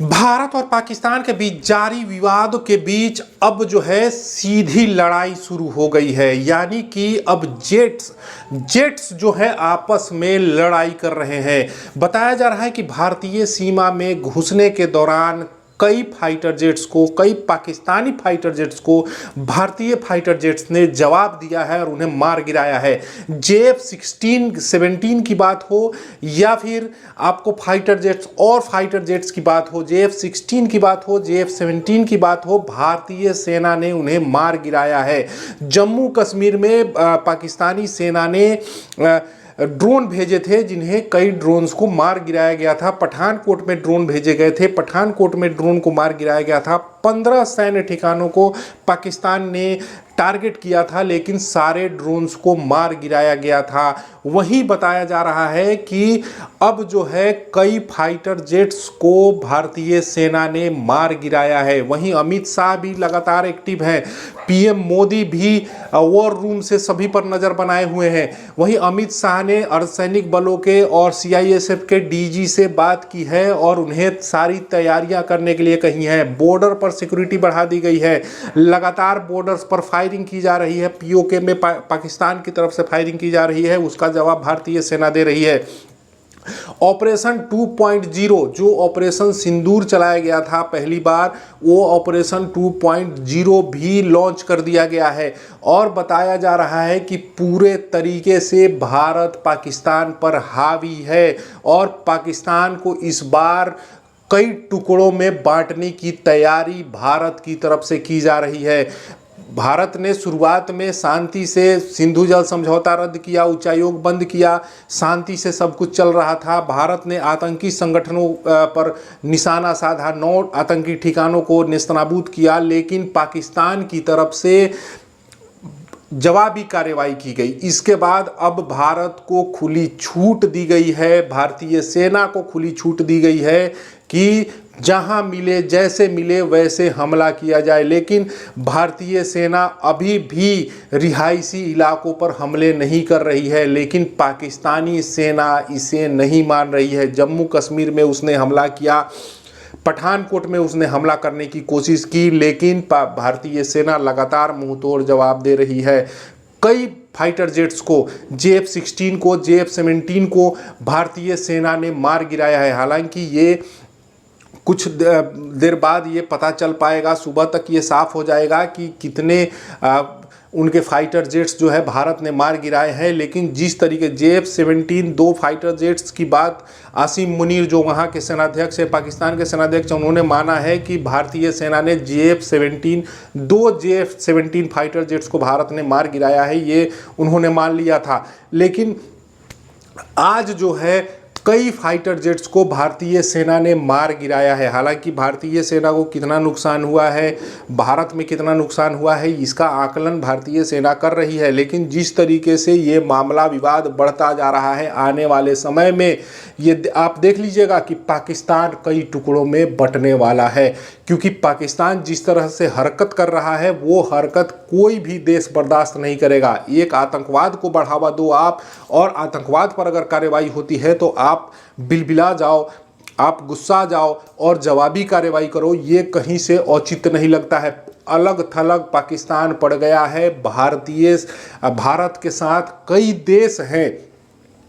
भारत और पाकिस्तान के बीच जारी विवाद के बीच अब जो है सीधी लड़ाई शुरू हो गई है। यानी कि अब जेट्स जो है आपस में लड़ाई कर रहे हैं। बताया जा रहा है कि भारतीय सीमा में घुसने के दौरान कई पाकिस्तानी फाइटर जेट्स को भारतीय फाइटर जेट्स ने जवाब दिया है और उन्हें मार गिराया है। JF-17 की बात हो या फिर आपको फाइटर जेट्स की बात हो, JF-16 की बात हो, JF-17 की बात हो, भारतीय सेना ने उन्हें मार गिराया है। जम्मू कश्मीर में पाकिस्तानी सेना ने ड्रोन भेजे थे, जिन्हें कई ड्रोन्स को मार गिराया गया था। पठानकोट में ड्रोन भेजे गए थे, पठानकोट में ड्रोन को मार गिराया गया था। 15 सैन्य ठिकानों को पाकिस्तान ने टारगेट किया था, लेकिन सारे ड्रोन्स को मार गिराया गया था। वहीं बताया जा रहा है कि अब जो है कई फाइटर जेट्स को भारतीय सेना ने मार गिराया है। वहीं अमित शाह भी लगातार एक्टिव हैं, PM मोदी भी वॉर रूम से सभी पर नज़र बनाए हुए हैं। वहीं अमित शाह ने अर्धसैनिक बलों के और CISF के DG से बात की है और उन्हें सारी तैयारियां करने के लिए कही है। बॉर्डर पर सिक्योरिटी बढ़ा दी गई है, लगातार बॉर्डर्स पर फायरिंग की जा रही है। POK में पाकिस्तान की तरफ से फायरिंग की जा रही है, उसका जवाब भारतीय सेना दे रही है। ऑपरेशन 2.0 जो ऑपरेशन सिंदूर चलाया गया था पहली बार, वो ऑपरेशन 2.0 भी लॉन्च कर दिया गया है और बताया जा रहा है कि पूरे तरीके से भारत पाकिस्तान पर हावी है और पाकिस्तान को इस बार कई टुकड़ों में बांटने की तैयारी भारत की तरफ से की जा रही है। भारत ने शुरुआत में शांति से सिंधु जल समझौता रद्द किया, उच्चायोग बंद किया, शांति से सब कुछ चल रहा था। भारत ने आतंकी संगठनों पर निशाना साधा, 9 आतंकी ठिकानों को नेस्तनाबूद किया, लेकिन पाकिस्तान की तरफ से जवाबी कार्रवाई की गई। इसके बाद अब भारत को खुली छूट दी गई है, भारतीय सेना को खुली छूट दी गई है कि जहां मिले, जैसे मिले वैसे हमला किया जाए। लेकिन भारतीय सेना अभी भी रिहायशी इलाकों पर हमले नहीं कर रही है, लेकिन पाकिस्तानी सेना इसे नहीं मान रही है। जम्मू कश्मीर में उसने हमला किया, पठानकोट में उसने हमला करने की कोशिश की, लेकिन भारतीय सेना लगातार मुंहतोड़ जवाब दे रही है। कई फाइटर जेट्स को, JF-16 को, JF-17 को भारतीय सेना ने मार गिराया है। हालांकि ये कुछ देर बाद ये पता चल पाएगा, सुबह तक ये साफ हो जाएगा कि कितने उनके फाइटर जेट्स जो है भारत ने मार गिराए हैं। लेकिन जिस तरीके JF-17 2 फाइटर जेट्स की बात आसिम मुनीर जो वहाँ के सेनाध्यक्ष है, पाकिस्तान के सेनाध्यक्ष, उन्होंने माना है कि भारतीय सेना ने दो JF-17 फाइटर जेट्स को भारत ने मार गिराया है, ये उन्होंने मान लिया था। लेकिन आज जो है कई फाइटर जेट्स को भारतीय सेना ने मार गिराया है। हालांकि भारतीय सेना को कितना नुकसान हुआ है, भारत में कितना नुकसान हुआ है, इसका आकलन भारतीय सेना कर रही है। लेकिन जिस तरीके से ये मामला विवाद बढ़ता जा रहा है, आने वाले समय में ये आप देख लीजिएगा कि पाकिस्तान कई टुकड़ों में बंटने वाला है, क्योंकि पाकिस्तान जिस तरह से हरकत कर रहा है वो हरकत कोई भी देश बर्दाश्त नहीं करेगा। एक आतंकवाद को बढ़ावा दो आप, और आतंकवाद पर अगर कार्रवाई होती है तो आप बिलबिला जाओ, आप गुस्सा जाओ और जवाबी कार्रवाई करो, ये कहीं से औचित्य नहीं लगता है। अलग थलग पाकिस्तान पड़ गया है। भारत के साथ कई देश हैं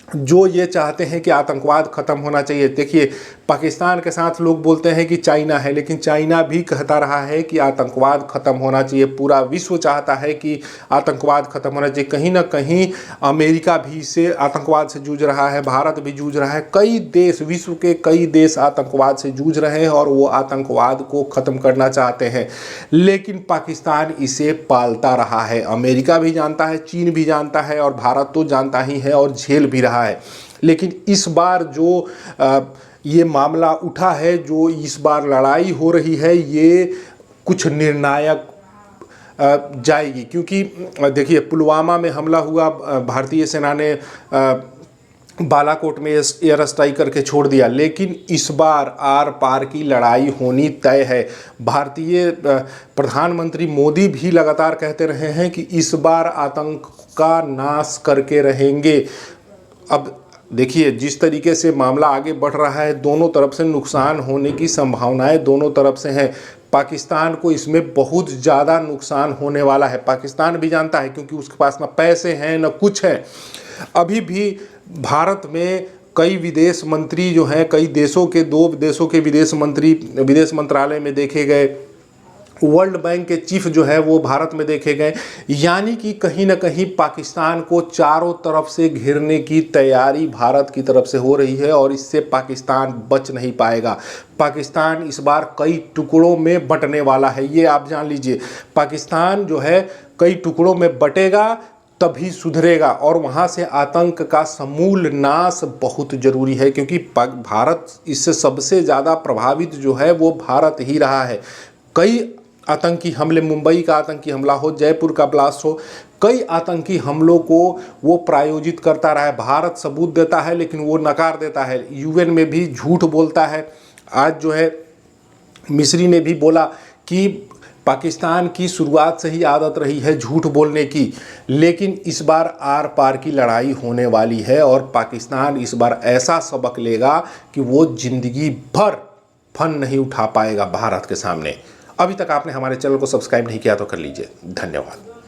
जो ये चाहते हैं कि आतंकवाद ख़त्म होना चाहिए। देखिए, पाकिस्तान के साथ लोग बोलते हैं कि चाइना है, लेकिन चाइना भी कहता रहा है कि आतंकवाद ख़त्म होना चाहिए। पूरा विश्व चाहता है कि आतंकवाद ख़त्म होना चाहिए। कहीं ना कहीं अमेरिका भी इससे आतंकवाद से जूझ रहा है, भारत भी जूझ रहा है, कई देश, विश्व के कई देश आतंकवाद से जूझ रहे हैं और वो आतंकवाद को ख़त्म करना चाहते हैं। लेकिन पाकिस्तान इसे पालता रहा है। अमेरिका भी जानता है, चीन भी जानता है और भारत तो जानता ही है और झेल भी रहा है। लेकिन इस बार जो ये मामला उठा है, जो इस बार लड़ाई हो रही है, ये कुछ निर्णायक जाएगी। क्योंकि देखिए, पुलवामा में हमला हुआ, भारतीय सेना ने बालाकोट में एयर स्ट्राइक करके छोड़ दिया, लेकिन इस बार आर पार की लड़ाई होनी तय है। भारतीय प्रधानमंत्री मोदी भी लगातार कहते रहे हैं कि इस बार आतंक का नाश करके रहेंगे। अब देखिए जिस तरीके से मामला आगे बढ़ रहा है, दोनों तरफ से नुकसान होने की संभावनाएं दोनों तरफ से हैं। पाकिस्तान को इसमें बहुत ज़्यादा नुकसान होने वाला है। पाकिस्तान भी जानता है, क्योंकि उसके पास ना पैसे हैं ना कुछ है। अभी भी भारत में कई विदेश मंत्री जो हैं, कई देशों के, 2 देशों के विदेश मंत्री विदेश मंत्रालय में देखे गए, वर्ल्ड बैंक के चीफ जो है वो भारत में देखे गए। यानी कि कहीं ना कहीं पाकिस्तान को चारों तरफ से घेरने की तैयारी भारत की तरफ से हो रही है, और इससे पाकिस्तान बच नहीं पाएगा। पाकिस्तान इस बार कई टुकड़ों में बंटने वाला है, ये आप जान लीजिए। पाकिस्तान जो है कई टुकड़ों में बटेगा तभी सुधरेगा, और वहाँ से आतंक का समूल नाश बहुत ज़रूरी है, क्योंकि भारत इससे सबसे ज़्यादा प्रभावित जो है वो भारत ही रहा है। कई आतंकी हमले, मुंबई का आतंकी हमला हो, जयपुर का ब्लास्ट हो, कई आतंकी हमलों को वो प्रायोजित करता रहा है। भारत सबूत देता है लेकिन वो नकार देता है, यूएन में भी झूठ बोलता है। आज जो है मिस्री ने भी बोला कि पाकिस्तान की शुरुआत से ही आदत रही है झूठ बोलने की, लेकिन इस बार आर पार की लड़ाई होने वाली है, और पाकिस्तान इस बार ऐसा सबक लेगा कि वो जिंदगी भर फन नहीं उठा पाएगा भारत के सामने। अभी तक आपने हमारे चैनल को सब्सक्राइब नहीं किया तो कर लीजिए। धन्यवाद।